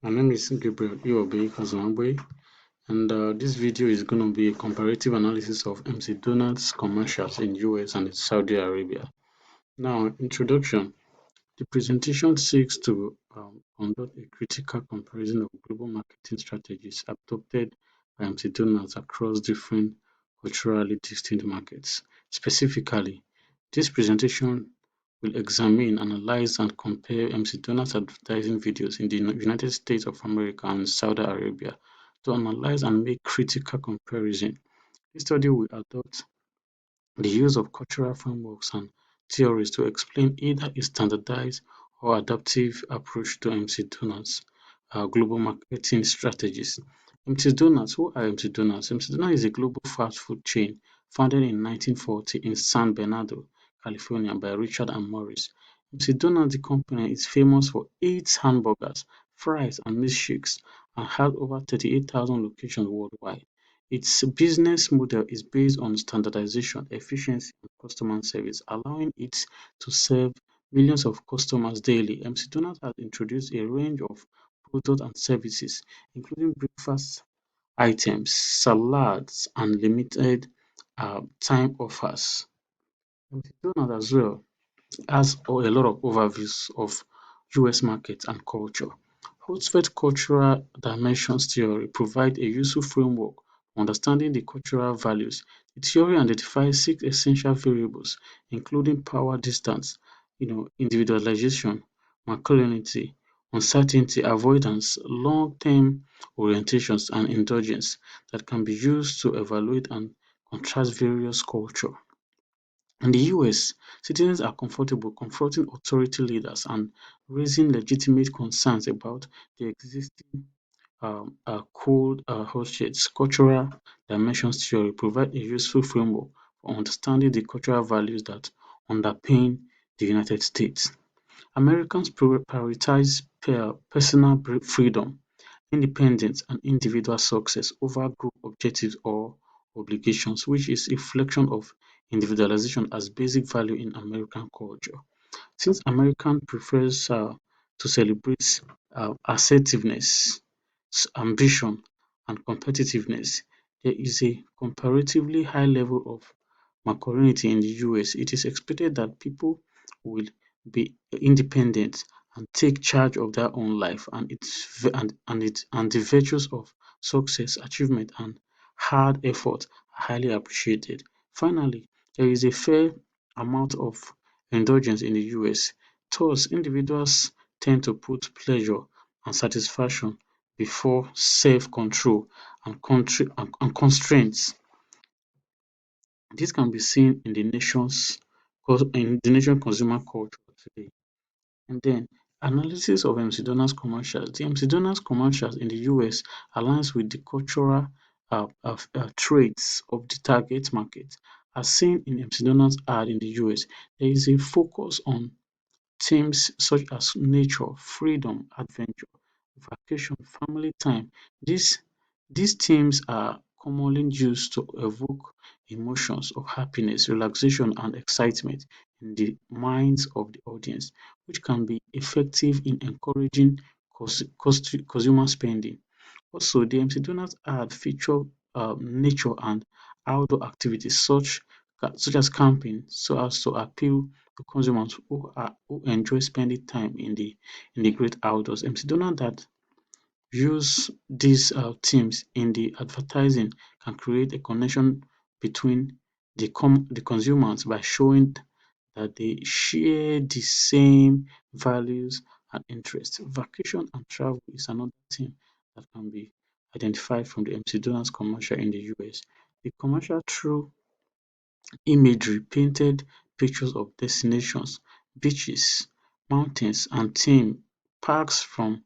My name is Gabriel Iwobi Kazumagbe, and this video is going to be a comparative analysis of MC Donald's commercials in US and Saudi Arabia. Now, introduction. The presentation seeks to conduct a critical comparison of global marketing strategies adopted by MC Donald's across different culturally distinct markets. Specifically, this presentation will examine, analyze, and compare MC Donald's advertising videos in the United States of America and Saudi Arabia to analyze and make critical comparison. This study will adopt the use of cultural frameworks and theories to explain either a standardized or adaptive approach to MC Donald's global marketing strategies. MC Donald's, who are MC Donald's? MC Donald's is a global fast food chain founded in 1940 in San Bernardino, California by Richard and Morris. MC Donald's, the company, is famous for its hamburgers, fries, and milkshakes and has over 38,000 locations worldwide. Its business model is based on standardization, efficiency, and customer service, allowing it to serve millions of customers daily. MC Donald has introduced a range of products and services, including breakfast items, salads, and limited time offers. MC Donald as well has a lot of overviews of US market and culture. Hotspot cultural dimensions theory provides a useful framework for understanding the cultural values. The theory identifies six essential variables, including power distance, individualization, masculinity, uncertainty, avoidance, long-term orientations, and indulgence that can be used to evaluate and contrast various cultures. In the US, citizens are comfortable confronting authority leaders and raising legitimate concerns about the existing cold hotsheds. Cultural dimensions theory provides a useful framework for understanding the cultural values that underpin the United States. Americans prioritize personal freedom, independence, and individual success over group objectives or obligations, which is a reflection of individualization as basic value in American culture. Since American prefers to celebrate assertiveness, ambition, and competitiveness, there is a comparatively high level of masculinity in the US. It is expected that people will be independent and take charge of their own life, and the virtues of success, achievement, and hard effort are highly appreciated. Finally, there is a fair amount of indulgence in the US. Thus, individuals tend to put pleasure and satisfaction before self-control and constraints. This can be seen in the nation consumer culture today. And then analysis of MC Donald's commercials. The MC Donald's commercials in the US aligns with the cultural traits of the target market. As seen in MC Donald's ad in the US, there is a focus on themes such as nature, freedom, adventure, vacation, family time. These these themes are commonly used to evoke emotions of happiness, relaxation, and excitement in the minds of the audience, which can be effective in encouraging consumer spending. Also, the MC Donald's ad feature nature and outdoor activities such as camping, so as to appeal to consumers who enjoy spending time in the great outdoors. MC Donald that use these themes in the advertising can create a connection between the consumers by showing that they share the same values and interests. Vacation and travel is another theme that can be identified from the MC Donald's commercial in the US. The commercial through imagery painted pictures of destinations, beaches, mountains, and theme parks from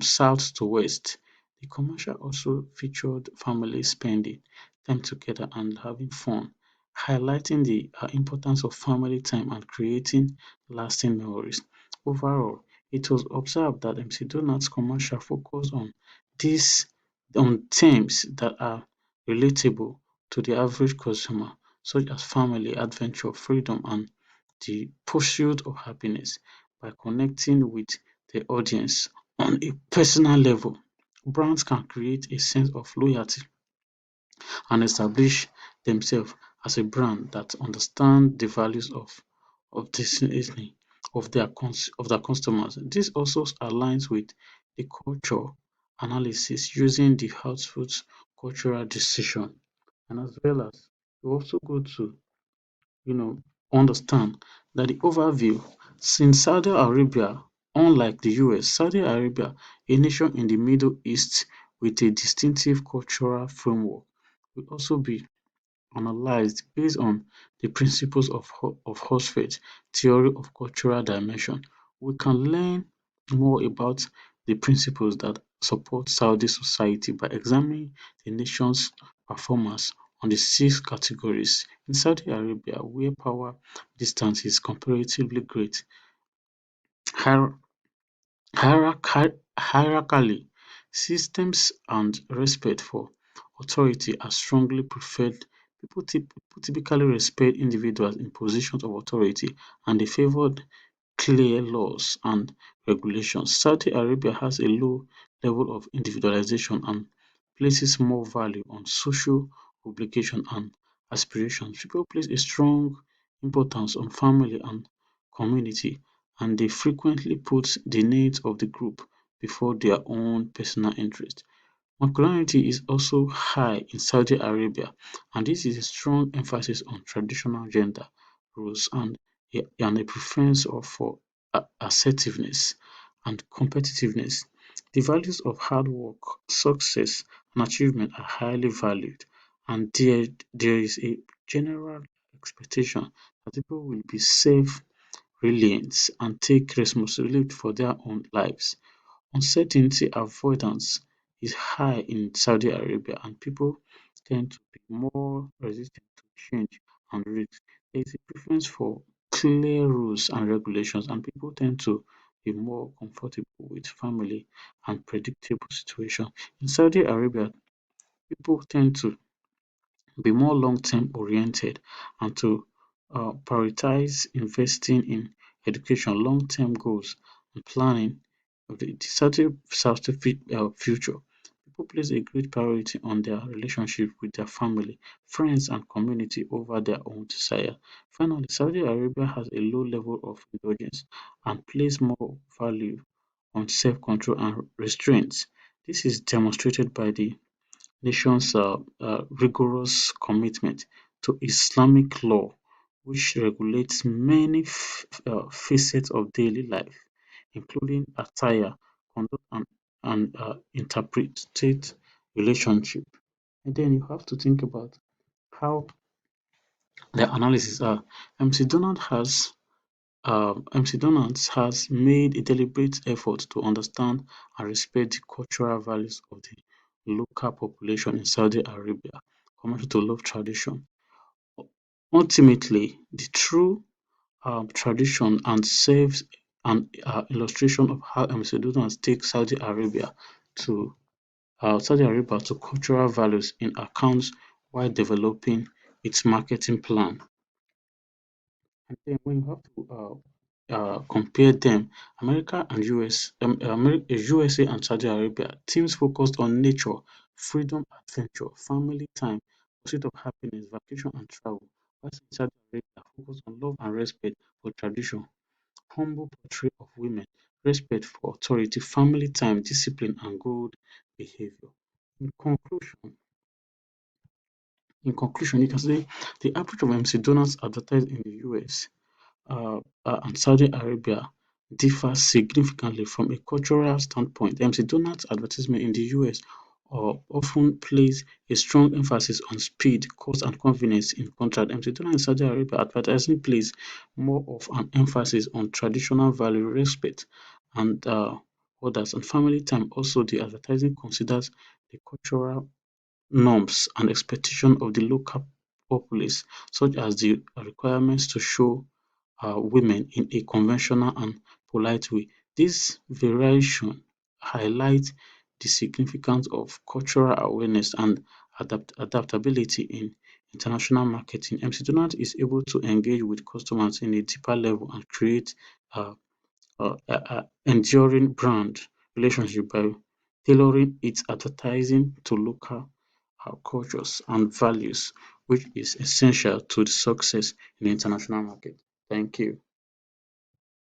south to west. The commercial also featured families spending time together and having fun, highlighting the importance of family time and creating lasting memories. Overall, it was observed that MC Donald's commercial focused on these themes that are relatable to the average consumer, such as family, adventure, freedom, and the pursuit of happiness. By connecting with the audience On a personal level, brands can create a sense of loyalty and establish themselves as a brand that understand the values of Disney of their customers. This also aligns with the culture analysis using the output cultural decision, and as well as we also go to you know understand that the overview, since Saudi Arabia, unlike the US, Saudi Arabia, a nation in the Middle East with a distinctive cultural framework, will also be analyzed based on the principles of Hofstede theory of cultural dimension. We can learn more about the principles that support Saudi society by examining the nation's performance on the six categories. In Saudi Arabia, where power distance is comparatively great, hier- hierarchically, systems and respect for authority are strongly preferred. People typically respect individuals in positions of authority and they favored clear laws and regulations. Saudi Arabia has a low level of individualization and places more value on social obligation and aspirations. People place a strong importance on family and community, and they frequently put the needs of the group before their own personal interest. Masculinity is also high in Saudi Arabia, and this is a strong emphasis on traditional gender roles and a preference for assertiveness and competitiveness. The values of hard work, success, and achievement are highly valued, and there is a general expectation that people will be self-reliant and take responsibility for their own lives. Uncertainty avoidance is high in Saudi Arabia, and people tend to be more resistant to change and risk. There is a preference for clear rules and regulations, and people tend to be more comfortable with family and predictable situations. In Saudi Arabia, people tend to be more long-term oriented and to prioritize investing in education, long-term goals, and planning of the certain future. People place a great priority on their relationship with their family, friends, and community over their own desire. Finally, Saudi Arabia has a low level of indulgence and place more value on self-control and restraint. This is demonstrated by the nation's rigorous commitment to Islamic law, which regulates many facets of daily life, including attire, conduct, and interpreted relationship. And then you have to think about how the analysis are. MC Donald has MC Donald has made a deliberate effort to understand and respect the cultural values of the local population in Saudi Arabia, committed to love tradition. Ultimately, the true tradition and serves an illustration of how MC Donald takes Saudi Arabia to cultural values in accounts while developing its marketing plan. And then when you have to compare them, America and USA and Saudi Arabia, teams focused on nature, freedom, adventure, family time, pursuit of happiness, vacation and travel. While Saudi Arabia focused on love and respect for tradition, humble portrait of women, respect for authority, family time, discipline and good behavior. In conclusion, you can say the approach of MC Donald's advertised in the US and Saudi Arabia differ significantly from a cultural standpoint. MC Donald's advertisement in the US often place a strong emphasis on speed, cost, and convenience. In contrast, MC Donald in Saudi Arabia advertising places more of an emphasis on traditional value, respect, and others, and family time. Also, the advertising considers the cultural norms and expectations of the local populace, such as the requirements to show women in a conventional and polite way. This variation highlights the significance of cultural awareness and adaptability in international marketing. MC Donald is able to engage with customers in a deeper level and create enduring brand relationship by tailoring its advertising to local cultures and values, which is essential to the success in the international market. Thank you.